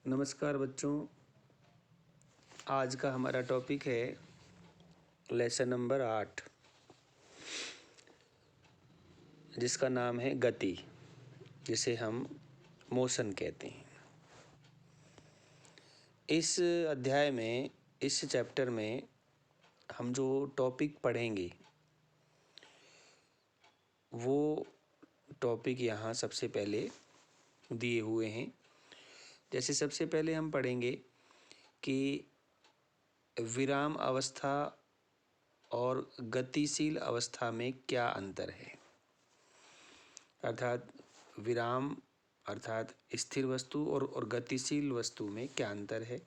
नमस्कार बच्चों। आज का हमारा टॉपिक है लेसन नंबर 8, जिसका नाम है गति, जिसे हम मोशन कहते हैं। इस अध्याय में, इस चैप्टर में हम जो टॉपिक पढ़ेंगे वो टॉपिक यहाँ सबसे पहले दिए हुए हैं। जैसे सबसे पहले हम पढ़ेंगे कि विराम अवस्था और गतिशील अवस्था में क्या अंतर है, अर्थात विराम अर्थात स्थिर वस्तु और गतिशील वस्तु में क्या अंतर है।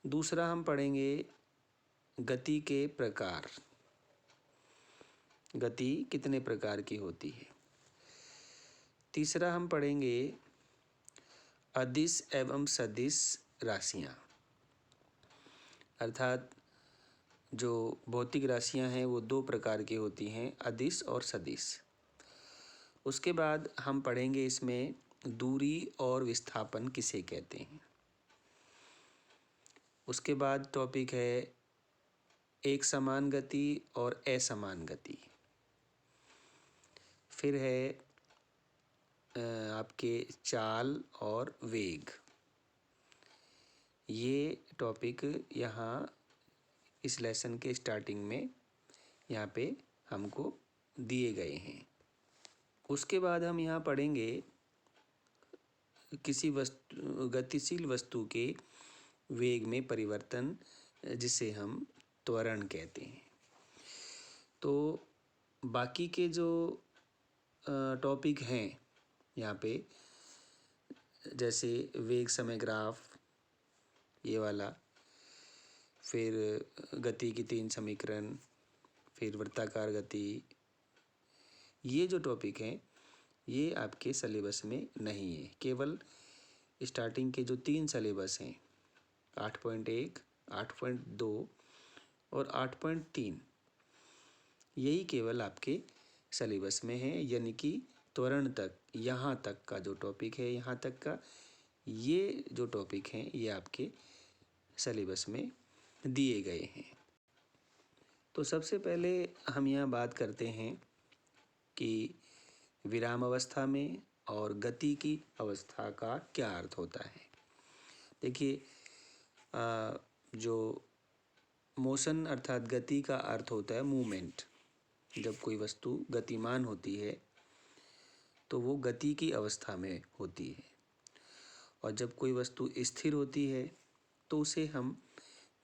दूसरा हम पढ़ेंगे गति के प्रकार, गति कितने प्रकार की होती है। तीसरा हम पढ़ेंगे अदिश एवं सदिश राशियाँ, अर्थात जो भौतिक राशियाँ हैं वो दो प्रकार की होती हैं, अदिश और सदिश। उसके बाद हम पढ़ेंगे इसमें दूरी और विस्थापन किसे कहते हैं। उसके बाद टॉपिक है एक समान गति और असमान गति। फिर है आपके चाल और वेग। ये टॉपिक यहाँ इस लेसन के स्टार्टिंग में यहाँ पे हमको दिए गए हैं। उसके बाद हम यहाँ पढ़ेंगे किसी गतिशील वस्तु के वेग में परिवर्तन, जिसे हम त्वरण कहते हैं। तो बाकी के जो टॉपिक हैं यहाँ पे, जैसे वेग समय ग्राफ ये वाला, फिर गति की 3 समीकरण, फिर वृत्ताकार गति, ये जो टॉपिक हैं ये आपके सिलेबस में नहीं है। केवल स्टार्टिंग के जो 3 सिलेबस हैं 8.1, 8.2 और 8.3, यही केवल आपके सिलेबस में है। यानी कि त्वरण तक, यहाँ तक का जो टॉपिक है, यहाँ तक का ये जो टॉपिक हैं ये आपके सिलेबस में दिए गए हैं। तो सबसे पहले हम यहाँ बात करते हैं कि विराम अवस्था में और गति की अवस्था का क्या अर्थ होता है। देखिए, जो मोशन अर्थात गति का अर्थ होता है मूवमेंट। जब कोई वस्तु गतिमान होती है तो वो गति की अवस्था में होती है, और जब कोई वस्तु स्थिर होती है तो उसे हम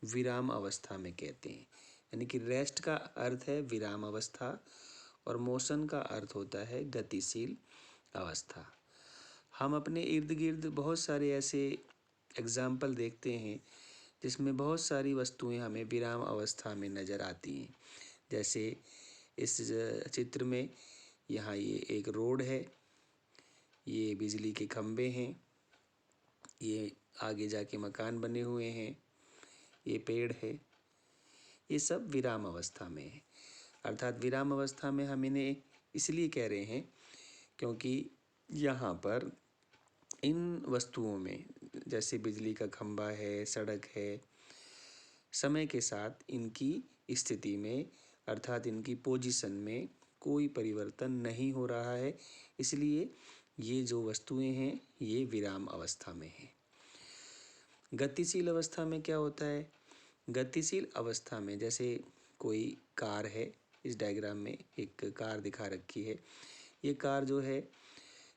विराम अवस्था में कहते हैं। यानी कि रेस्ट का अर्थ है विराम अवस्था और मोशन का अर्थ होता है गतिशील अवस्था। हम अपने इर्द गिर्द बहुत सारे ऐसे एग्जाम्पल देखते हैं जिसमें बहुत सारी वस्तुएं हमें विराम अवस्था में नज़र आती हैं। जैसे इस चित्र में यहाँ ये एक रोड है, ये बिजली के खंभे हैं, ये आगे जाके मकान बने हुए हैं, ये पेड़ है, ये सब विराम अवस्था में है। अर्थात विराम अवस्था में हम इन्हें इसलिए कह रहे हैं क्योंकि यहाँ पर इन वस्तुओं में, जैसे बिजली का खंभा है, सड़क है, समय के साथ इनकी स्थिति में अर्थात इनकी पोजीशन में कोई परिवर्तन नहीं हो रहा है, इसलिए ये जो वस्तुएं हैं ये विराम अवस्था में हैं। गतिशील अवस्था में क्या होता है? गतिशील अवस्था में जैसे कोई कार है, इस डायग्राम में एक कार दिखा रखी है। ये कार जो है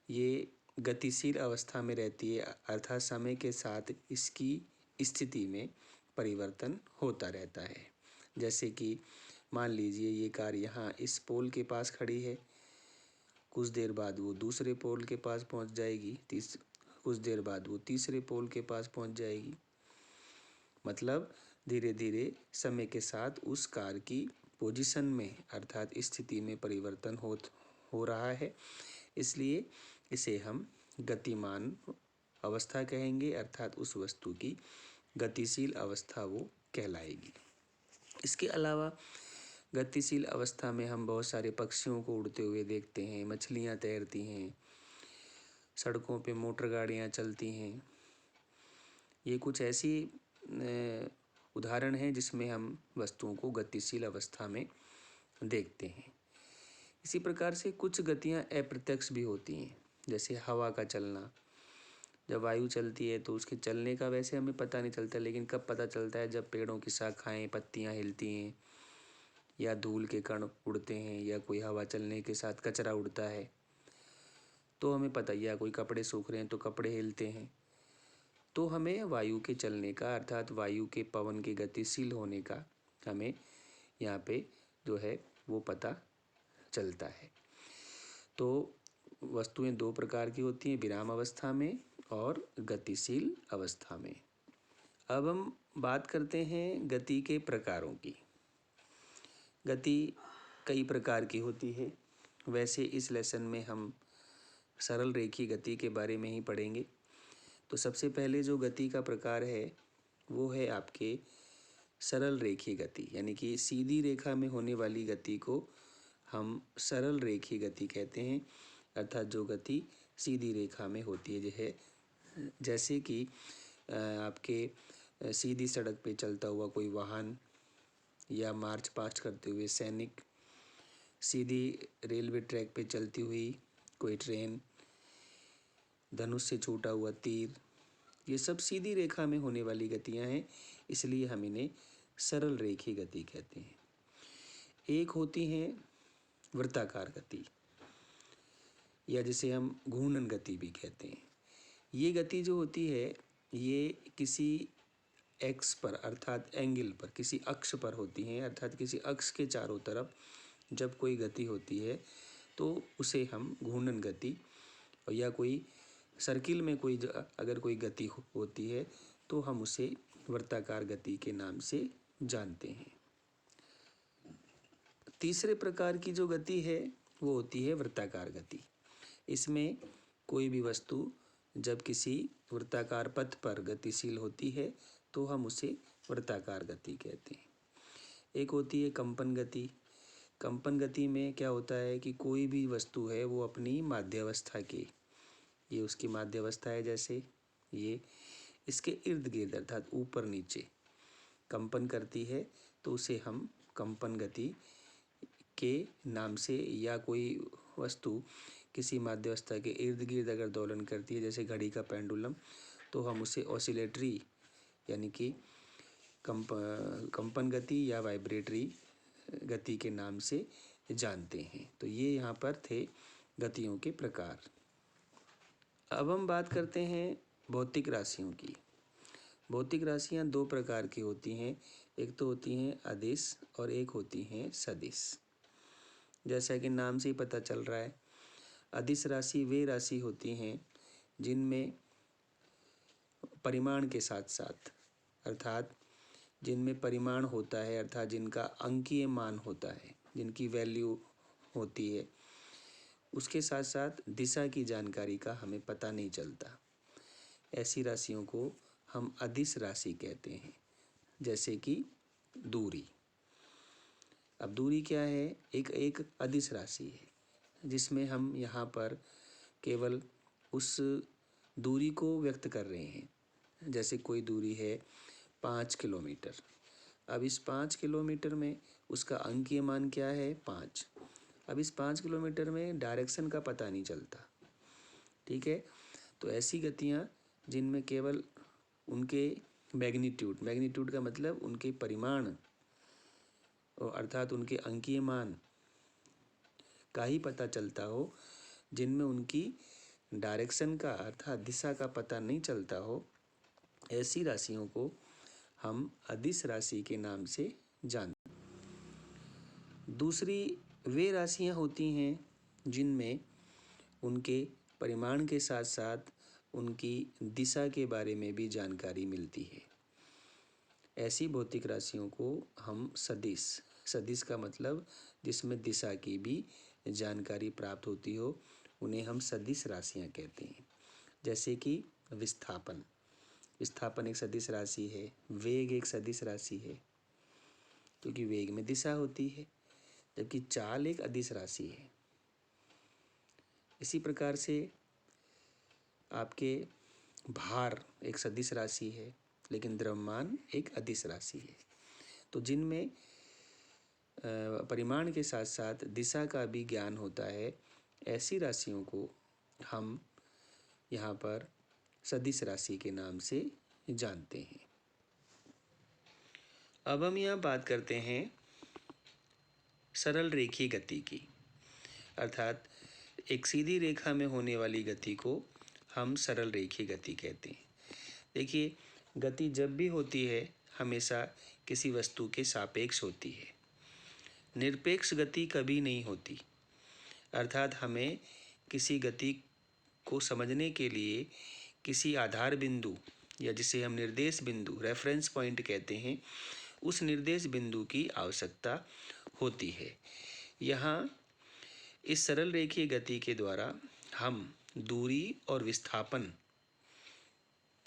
ये गतिशील अवस्था में रहती है, अर्थात समय के साथ इसकी स्थिति में परिवर्तन होता रहता है। जैसे कि मान लीजिए ये कार यहाँ इस पोल के पास खड़ी है, कुछ देर बाद वो दूसरे पोल के पास पहुँच जाएगी, कुछ देर बाद वो तीसरे पोल के पास पहुँच जाएगी। मतलब धीरे धीरे समय के साथ उस कार की पोजीशन में अर्थात स्थिति में परिवर्तन हो रहा है, इसलिए इसे हम गतिमान अवस्था कहेंगे, अर्थात उस वस्तु की गतिशील अवस्था वो कहलाएगी। इसके अलावा गतिशील अवस्था में हम बहुत सारे पक्षियों को उड़ते हुए देखते हैं, मछलियाँ तैरती हैं, सड़कों पे मोटर गाड़ियाँ चलती हैं, ये कुछ ऐसी उदाहरण हैं जिसमें हम वस्तुओं को गतिशील अवस्था में देखते हैं। इसी प्रकार से कुछ गतियाँ अप्रत्यक्ष भी होती हैं, जैसे हवा का चलना। जब वायु चलती है तो उसके चलने का वैसे हमें पता नहीं चलता, लेकिन कब पता चलता है, जब पेड़ों की शाखाएं, पत्तियां हिलती हैं, या धूल के कण उड़ते हैं, या कोई हवा चलने के साथ कचरा उड़ता है, तो हमें पता, या कोई कपड़े सूख रहे हैं तो कपड़े हिलते हैं, तो हमें वायु के चलने का, अर्थात वायु के पवन के गतिशील होने का हमें यहाँ पे जो है वो पता चलता है। तो वस्तुएं दो प्रकार की होती हैं, विराम अवस्था में और गतिशील अवस्था में। अब हम बात करते हैं गति के प्रकारों की। गति कई प्रकार की होती है। वैसे इस लेसन में हम सरल रेखीय गति के बारे में ही पढ़ेंगे। तो सबसे पहले जो गति का प्रकार है वो है आपके सरल रेखीय गति, यानी कि सीधी रेखा में होने वाली गति को हम सरल रेखीय गति कहते हैं। अर्थात जो गति सीधी रेखा में होती है, जो है जैसे कि आपके सीधी सड़क पे चलता हुआ कोई वाहन, या मार्च पास्ट करते हुए सैनिक, सीधी रेलवे ट्रैक पे चलती हुई कोई ट्रेन, धनुष से छूटा हुआ तीर, ये सब सीधी रेखा में होने वाली गतियां हैं, इसलिए हम इन्हें सरल रेखीय गति कहते हैं। एक होती हैं वृत्ताकार गति, या जिसे हम घूर्णन गति भी कहते हैं। ये गति जो होती है ये किसी एक्स पर, अर्थात एंगल पर, किसी अक्ष पर होती हैं। अर्थात किसी अक्ष के चारों तरफ जब कोई गति होती है तो उसे हम घूर्णन गति, या कोई सर्किल में कोई अगर कोई गति होती है तो हम उसे वृत्ताकार गति के नाम से जानते हैं। तीसरे प्रकार की जो गति है वो होती है वृत्ताकार गति। इसमें कोई भी वस्तु जब किसी वृत्ताकार पथ पर गतिशील होती है तो हम उसे वृत्ताकार गति कहते हैं। एक होती है कंपन गति। कंपन गति में क्या होता है कि कोई भी वस्तु है वो अपनी माध्यावस्था के, ये उसकी माध्यावस्था है, जैसे ये इसके इर्द गिर्द अर्थात ऊपर नीचे कंपन करती है तो उसे हम कंपन गति के नाम से, या कोई वस्तु किसी माध्यावस्था के इर्द गिर्द अगर दोलन करती है, जैसे घड़ी का पेंडुलम, तो हम उसे ऑसिलेटरी यानी कि कंपन गति या वाइब्रेटरी गति के नाम से जानते हैं। तो ये यहाँ पर थे गतियों के प्रकार। अब हम बात करते हैं भौतिक राशियों की। भौतिक राशियाँ दो प्रकार की होती हैं, एक तो होती हैं अदिश और एक होती हैं सदिश। जैसा कि नाम से ही पता चल रहा है, अदिश राशि वे राशि होती हैं जिनमें परिमाण के साथ साथ, अर्थात जिनमें परिमाण होता है, अर्थात जिनका अंकीय मान होता है, जिनकी वैल्यू होती है, उसके साथ साथ दिशा की जानकारी का हमें पता नहीं चलता। ऐसी राशियों को हम अदिश राशि कहते हैं। जैसे कि दूरी। अब दूरी क्या है? एक अदिश राशि है जिसमें हम यहाँ पर केवल उस दूरी को व्यक्त कर रहे हैं। जैसे कोई दूरी है 5 किलोमीटर। अब इस 5 किलोमीटर में उसका अंकीय मान क्या है? 5। अब इस 5 किलोमीटर में डायरेक्शन का पता नहीं चलता, ठीक है। तो ऐसी गतियाँ जिनमें केवल उनके मैग्नीट्यूड का मतलब उनके परिमाण, अर्थात उनके अंकीय मान का ही पता चलता हो, जिनमें उनकी डायरेक्शन का अर्थात दिशा का पता नहीं चलता हो, ऐसी राशियों को हम अदिश राशि के नाम से जानते हैं। दूसरी वे राशियाँ होती हैं जिनमें उनके परिमाण के साथ साथ उनकी दिशा के बारे में भी जानकारी मिलती है। ऐसी भौतिक राशियों को हम सदिश का मतलब जिसमें दिशा की भी जानकारी प्राप्त होती हो, उन्हें हम सदिश राशियाँ कहते हैं। जैसे कि विस्थापन एक सदिश राशि है। वेग एक सदिश राशि है क्योंकि वेग में दिशा होती है, जबकि चाल एक अदिश राशि है। इसी प्रकार से आपके भार एक सदिश राशि है, लेकिन द्रव्यमान एक अदिश राशि है। तो जिनमें परिमाण के साथ साथ दिशा का भी ज्ञान होता है, ऐसी राशियों को हम यहाँ पर सदिश राशि के नाम से जानते हैं। अब हम यहाँ बात करते हैं सरल रेखीय गति की, अर्थात एक सीधी रेखा में होने वाली गति को हम सरल रेखीय गति कहते हैं। देखिए, गति जब भी होती है हमेशा किसी वस्तु के सापेक्ष होती है, निरपेक्ष गति कभी नहीं होती। अर्थात हमें किसी गति को समझने के लिए किसी आधार बिंदु या जिसे हम निर्देश बिंदु रेफरेंस पॉइंट कहते हैं, उस निर्देश बिंदु की आवश्यकता होती है। यहाँ इस सरल रेखीय गति के द्वारा हम दूरी और विस्थापन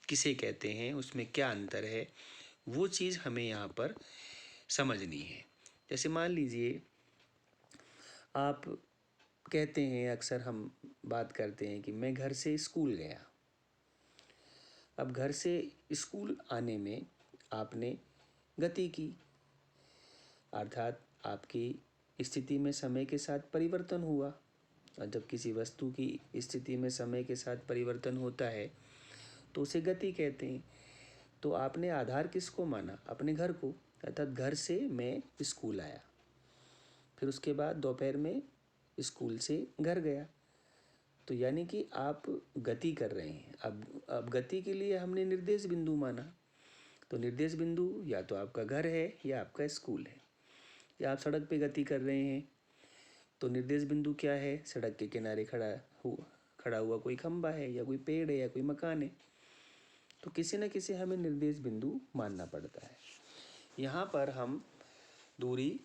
किसे कहते हैं, उसमें क्या अंतर है, वो चीज़ हमें यहाँ पर समझनी है। जैसे मान लीजिए आप कहते हैं, अक्सर हम बात करते हैं कि मैं घर से स्कूल गया। अब घर से स्कूल आने में आपने गति की, अर्थात आपकी स्थिति में समय के साथ परिवर्तन हुआ। और जब किसी वस्तु की स्थिति में समय के साथ परिवर्तन होता है तो उसे गति कहते हैं। तो आपने आधार किसको माना? अपने घर को, अर्थात घर से मैं स्कूल आया, फिर उसके बाद दोपहर में स्कूल से घर गया, तो यानी कि आप गति कर रहे हैं। अब गति के लिए हमने निर्देश बिंदु माना, तो निर्देश बिंदु या तो आपका घर है या आपका स्कूल है। या आप सड़क पे गति कर रहे हैं तो निर्देश बिंदु क्या है? सड़क के किनारे खड़ा हुआ कोई खंबा है या कोई पेड़ है या कोई मकान है। तो किसी न किसी हमें निर्देश बिंदु मानना पड़ता है। यहाँ पर हम दूरी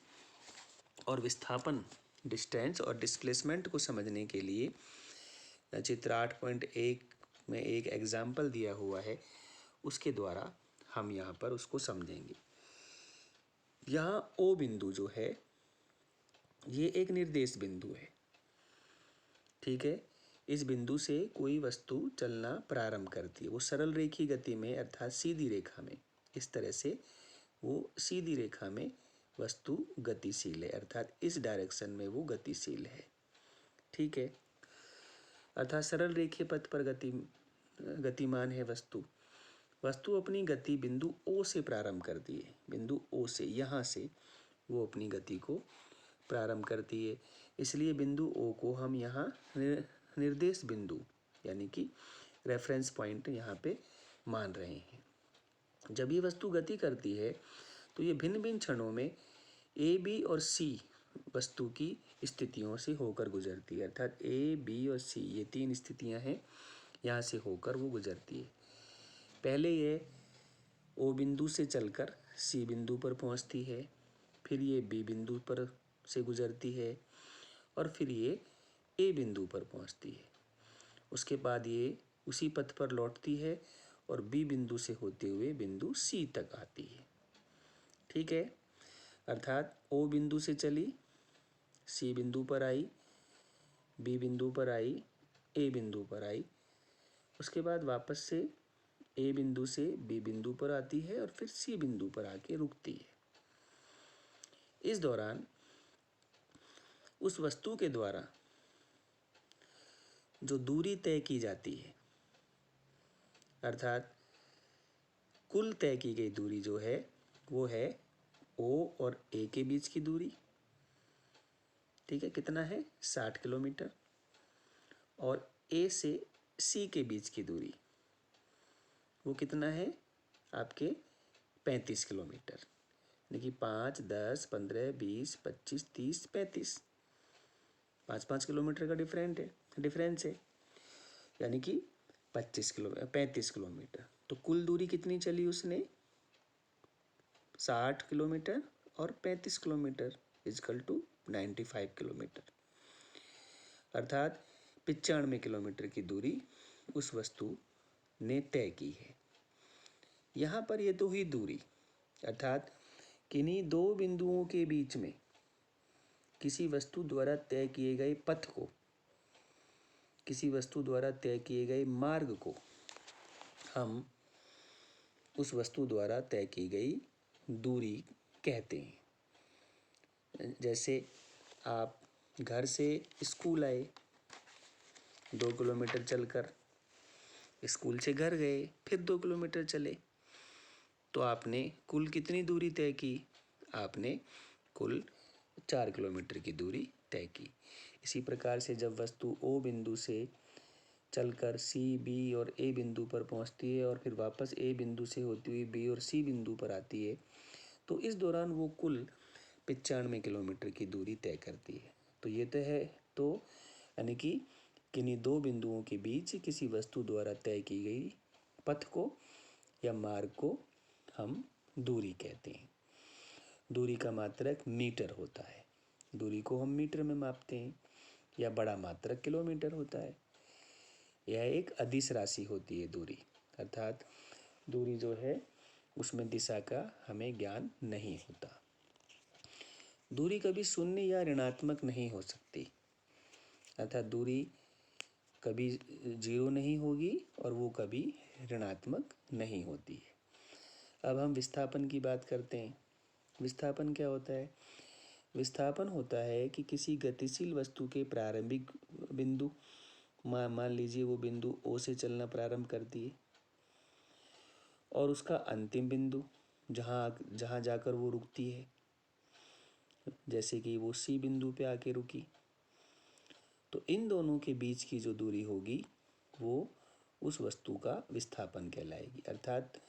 और विस्थापन, डिस्टेंस और डिस्प्लेसमेंट को समझने के लिए चित्र 8.1 में एक एग्जाम्पल दिया हुआ है, उसके द्वारा हम यहाँ पर उसको समझेंगे। यहाँ ओ बिंदु जो है ये एक निर्देश बिंदु है, ठीक है। इस बिंदु से कोई वस्तु चलना प्रारंभ करती है, वो सरल रेखीय गति में अर्थात सीधी रेखा में, इस तरह से वो सीधी रेखा में वस्तु गतिशील है, अर्थात इस डायरेक्शन में वो गतिशील है, ठीक है। अर्थात सरल रेखीय पथ पर गतिमान है वस्तु। वस्तु अपनी गति बिंदु ओ से प्रारंभ करती है, बिंदु ओ से, यहाँ से वो अपनी गति को प्रारंभ करती है। इसलिए बिंदु ओ को हम यहाँ निर्देश बिंदु यानी कि रेफरेंस पॉइंट यहाँ पे मान रहे हैं। जब ये वस्तु गति करती है तो ये भिन्न भिन्न क्षणों में ए, बी और सी वस्तु की स्थितियों से होकर गुजरती है, अर्थात ए, बी और सी ये तीन स्थितियां हैं, यहाँ से होकर वो गुजरती है। पहले ये ओ बिंदु से चलकर सी बिंदु पर पहुँचती है, फिर ये बी बिंदु पर से गुजरती है और फिर ये ए बिंदु पर पहुँचती है। उसके बाद ये उसी पथ पर लौटती है और बी बिंदु से होते हुए बिंदु सी तक आती है, ठीक है। अर्थात ओ बिंदु से चली, सी बिंदु पर आई, बी बिंदु पर आई, ए बिंदु पर आई, उसके बाद वापस से ए बिंदु से बी बिंदु पर आती है और फिर सी बिंदु पर आके रुकती है। इस दौरान उस वस्तु के द्वारा जो दूरी तय की जाती है, अर्थात कुल तय की गई दूरी जो है वो है ओ और ए के बीच की दूरी, ठीक है। कितना है? 60 किलोमीटर। और ए से सी के बीच की दूरी वो कितना है? आपके 35 किलोमीटर, यानी कि 5, 10, 15, 20, 25, 30, 35, 5-5 किलोमीटर का डिफरेंस है, यानी कि 35 किलोमीटर। तो कुल दूरी कितनी चली उसने? 60 किलोमीटर और 35 किलोमीटर इजकल टू 95 किलोमीटर, अर्थात 95 किलोमीटर की दूरी उस वस्तु ने तय की है। यहाँ पर ये तो हुई दूरी, अर्थात किन्हीं दो बिंदुओं के बीच में किसी वस्तु द्वारा तय किए गए पथ को, किसी वस्तु द्वारा तय किए गए मार्ग को हम उस वस्तु द्वारा तय की गई दूरी कहते हैं। जैसे आप घर से स्कूल आए, 2 किलोमीटर चलकर, स्कूल से घर गए, फिर 2 किलोमीटर चले, तो आपने कुल कितनी दूरी तय की? आपने कुल 4 किलोमीटर की दूरी तय की। इसी प्रकार से जब वस्तु O बिंदु से चलकर C, B और A बिंदु पर पहुंचती है और फिर वापस A बिंदु से होती हुई B और C बिंदु पर आती है, तो इस दौरान वो कुल 95 किलोमीटर की दूरी तय करती है। तो ये तय है, तो यानी कि किन्हीं दो बिंदुओं के बीच किसी वस्तु द्वारा तय की गई पथ को या मार्ग को हम दूरी कहते हैं। दूरी का मात्रक मीटर होता है। दूरी को हम मीटर में मापते हैं, या बड़ा मात्रक किलोमीटर होता है। यह एक अदिश राशि होती है दूरी, अर्थात दूरी जो है उसमें दिशा का हमें ज्ञान नहीं होता। दूरी कभी शून्य या ऋणात्मक नहीं हो सकती, अर्थात दूरी कभी 0 नहीं होगी और वो कभी ऋणात्मक नहीं होती है। अब हम विस्थापन की बात करते हैं। विस्थापन क्या होता है? विस्थापन होता है कि किसी गतिशील वस्तु के प्रारंभिक बिंदु, मान लीजिए वो बिंदु O से चलना प्रारंभ करती है, और उसका अंतिम बिंदु जहाँ जाकर वो रुकती है, जैसे कि वो C बिंदु पे आके रुकी, तो इन दोनों के बीच की जो दूरी होगी वो उस वस्तु का विस्थापन कहलाएगी। अर्थात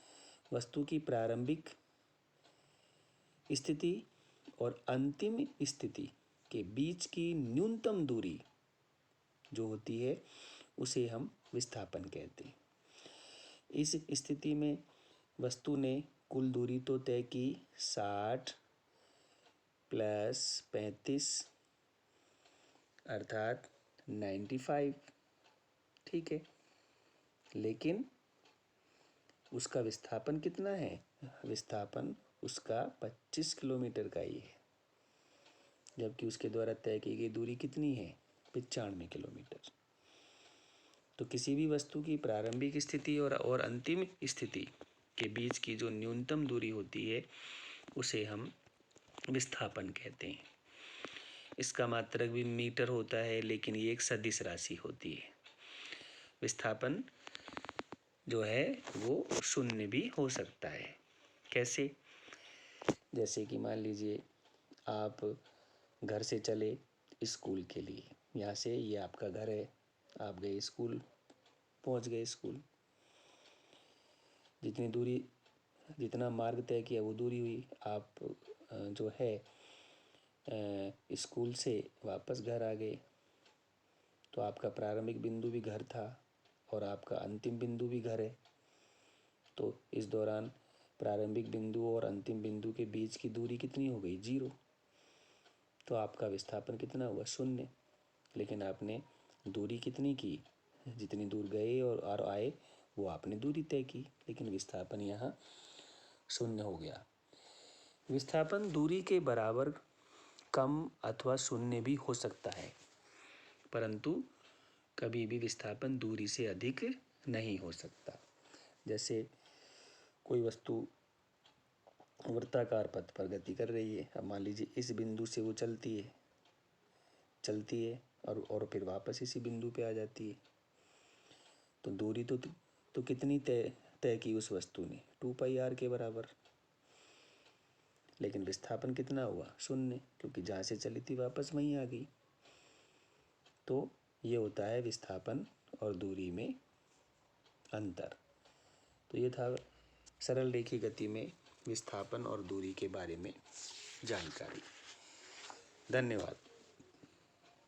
वस्तु की प्रारंभिक स्थिति और अंतिम स्थिति के बीच की न्यूनतम दूरी जो होती है उसे हम विस्थापन कहते हैं। इस स्थिति में वस्तु ने कुल दूरी तो तय की 60 प्लस 35 अर्थात 95, ठीक है, लेकिन उसका विस्थापन कितना है? विस्थापन उसका 25 किलोमीटर का ही है, जबकि उसके द्वारा तय की गई दूरी कितनी है? 95 किलोमीटर। तो किसी भी वस्तु की प्रारंभिक स्थिति और अंतिम स्थिति के बीच की जो न्यूनतम दूरी होती है उसे हम विस्थापन कहते हैं। इसका मात्रक भी मीटर होता है, लेकिन ये एक सदिश राशि होती है। विस्थापन जो है वो शून्य भी हो सकता है। कैसे? जैसे कि मान लीजिए आप घर से चले स्कूल के लिए, यहाँ से ये आपका घर है, आप गए स्कूल, पहुँच गए स्कूल, जितना मार्ग तय किया वो दूरी हुई। आप जो है स्कूल से वापस घर आ गए, तो आपका प्रारंभिक बिंदु भी घर था और आपका अंतिम बिंदु भी घर है। तो इस दौरान प्रारंभिक बिंदु और अंतिम बिंदु के बीच की दूरी कितनी हो गई? 0। तो आपका विस्थापन कितना हुआ? 0। लेकिन आपने दूरी कितनी की? जितनी दूर गए और आए वो आपने दूरी तय की, लेकिन विस्थापन यहाँ 0 हो गया। विस्थापन दूरी के बराबर, कम अथवा 0 भी हो सकता है, परंतु कभी भी विस्थापन दूरी से अधिक नहीं हो सकता। जैसे कोई वस्तु वृत्ताकार पथ पर गति कर रही है, अब मान लीजिए इस बिंदु से वो चलती है और फिर वापस इसी बिंदु पे आ जाती है, तो दूरी तो कितनी तय की उस वस्तु ने? 2πr के बराबर। लेकिन विस्थापन कितना हुआ? 0, क्योंकि जहाँ से चली थी वापस वहीं आ गई। तो ये होता है विस्थापन और दूरी में अंतर। तो ये था सरल रेखीय गति में विस्थापन और दूरी के बारे में जानकारी। धन्यवाद।